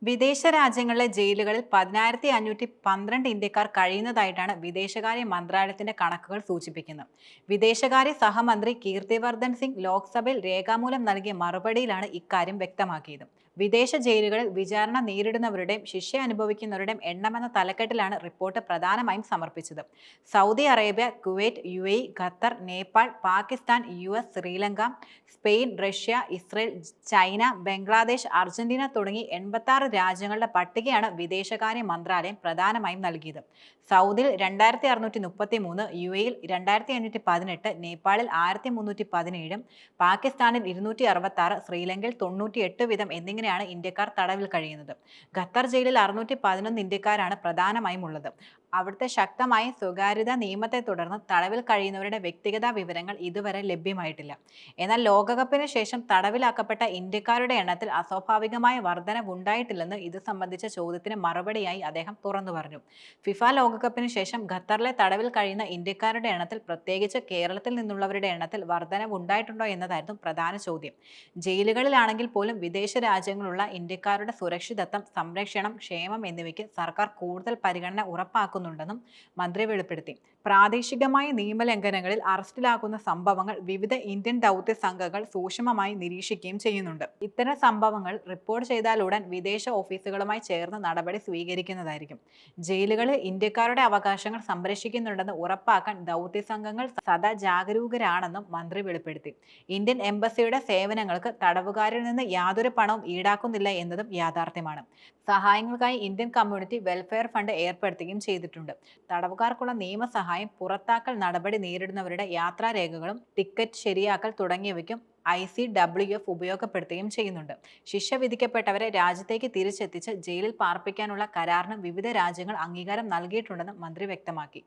വിദേശ രാജ്യങ്ങളിലെ ജയിലുകളിൽ 10,512 ഇന്ത്യക്കാർ കഴിയുന്നതായിട്ടാണ് വിദേശകാര്യ മന്ത്രാലയത്തിന്റെ കണക്കുകൾ സൂചിപ്പിക്കുന്നത്. വിദേശകാര്യ സഹമന്ത്രി കീർത്തിവർദ്ധൻ സിംഗ് ലോക്സഭയിൽ രേഖാമൂലം നൽകിയ മറുപടിയിലാണ് ഇക്കാര്യം വ്യക്തമാക്കിയത്. വിദേശ ജയിലുകളിൽ വിചാരണ നേരിടുന്നവരുടെയും ശിക്ഷ അനുഭവിക്കുന്നവരുടെയും എണ്ണമെന്ന തലക്കെട്ടിലാണ് റിപ്പോർട്ട് പ്രധാനമായും സമർപ്പിച്ചത്. Saudi Arabia, Kuwait, UAE, Qatar, Nepal, Pakistan, US, Sri Lanka, Spain, Russia, Israel, China, Bangladesh, Argentina തുടങ്ങി 86 രാജ്യങ്ങളുടെ പട്ടികയാണ് വിദേശകാര്യ മന്ത്രാലയം പ്രധാനമായും നൽകിയത്. സൗദിയിൽ 2633, UAE-യിൽ 2518, നേപ്പാളിൽ 1317, പാകിസ്ഥാനിൽ 266, ശ്രീലങ്കയിൽ 98 വീതം എന്നിങ്ങനെയാണ് ഇന്ത്യക്കാർ തടവിൽ കഴിയുന്നത്. ഖത്തർ ജയിലിൽ 611 ഇന്ത്യക്കാരാണ് പ്രധാനമായും ഉള്ളത്. അവിടുത്തെ ശക്തമായ സ്വകാര്യതാ നിയമത്തെ തുടർന്ന് തടവിൽ കഴിയുന്നവരുടെ വ്യക്തിഗത വിവരങ്ങൾ ഇതുവരെ ലഭ്യമായിട്ടില്ല. എന്നാൽ ലോകകപ്പിന് ശേഷം തടവിലാക്കപ്പെട്ട ഇന്ത്യക്കാരുടെ എണ്ണത്തിൽ അസ്വാഭാവികമായ വർധനവുണ്ടായിട്ടില്ലെന്ന് ഇത് സംബന്ധിച്ച ചോദ്യത്തിന് മറുപടിയായി അദ്ദേഹം തുറന്നു പറഞ്ഞു. ഫിഫ ലോകകപ്പിന് ശേഷം ഖത്തറിലെ തടവിൽ കഴിയുന്ന ഇന്ത്യക്കാരുടെ എണ്ണത്തിൽ, പ്രത്യേകിച്ച് കേരളത്തിൽ നിന്നുള്ളവരുടെ എണ്ണത്തിൽ വർധനവുണ്ടായിട്ടുണ്ടോ എന്നതായിരുന്നു പ്രധാന ചോദ്യം. ജയിലുകളിലാണെങ്കിൽ പോലും വിദേശ രാജ്യങ്ങളുള്ള ഇന്ത്യക്കാരുടെ സുരക്ഷിതത്വം, സംരക്ഷണം, ക്ഷേമം എന്നിവയ്ക്ക് സർക്കാർ കൂടുതൽ പരിഗണന ഉറപ്പാക്കുന്നുണ്ടെന്നും മന്ത്രി വെളിപ്പെടുത്തി. പ്രാദേശികമായ നിയമലംഘനങ്ങളിൽ അറസ്റ്റിലാക്കുന്ന സംഭവങ്ങൾ വിവിധ ഇന്ത്യൻ ദൗത്യ സംഘങ്ങൾ സൂക്ഷ്മമായി നിരീക്ഷിക്കുകയും ചെയ്യുന്നുണ്ട്. ഇത്തരം സംഭവങ്ങൾ റിപ്പോർട്ട് ചെയ്താലുടൻ വിദേശ ഓഫീസുകളുമായി ചേർന്ന് നടപടി സ്വീകരിക്കുന്നതായിരിക്കും. ജയിലുകളിൽ ഇന്ത്യക്കാരുടെ അവകാശങ്ങൾ സംരക്ഷിക്കുന്നുണ്ടെന്ന് ഉറപ്പാക്കാൻ ദൗത്യ സംഘങ്ങൾ സദാ ജാഗരൂകരാണെന്നും മന്ത്രി വെളിപ്പെടുത്തി. ഇന്ത്യൻ എംബസിയുടെ സേവനങ്ങൾക്ക് തടവുകാരിൽ നിന്ന് യാതൊരു പണവും ഈടാക്കുന്നില്ല എന്നതും യാഥാർത്ഥ്യമാണ്. സഹായങ്ങൾക്കായി ഇന്ത്യൻ കമ്മ്യൂണിറ്റി വെൽഫെയർ ഫണ്ട് ഏർപ്പെടുത്തുകയും ചെയ്തിട്ടുണ്ട്. തടവുകാർക്കുള്ള നിയമസഹായം, പുറത്താക്കൽ നടപടി നേരിടുന്നവരുടെ യാത്രാരേഖകളും ടിക്കറ്റ് ശരിയാക്കൽ തുടങ്ങിയവയ്ക്കും ICWF ഉപയോഗപ്പെടുത്തുകയും ചെയ്യുന്നുണ്ട്. ശിക്ഷ വിധിക്കപ്പെട്ടവരെ രാജ്യത്തേക്ക് തിരിച്ചെത്തിച്ച് ജയിലിൽ പാർപ്പിക്കാനുള്ള കരാറിന് വിവിധ രാജ്യങ്ങൾ അംഗീകാരം നൽകിയിട്ടുണ്ടെന്ന് മന്ത്രി വ്യക്തമാക്കി.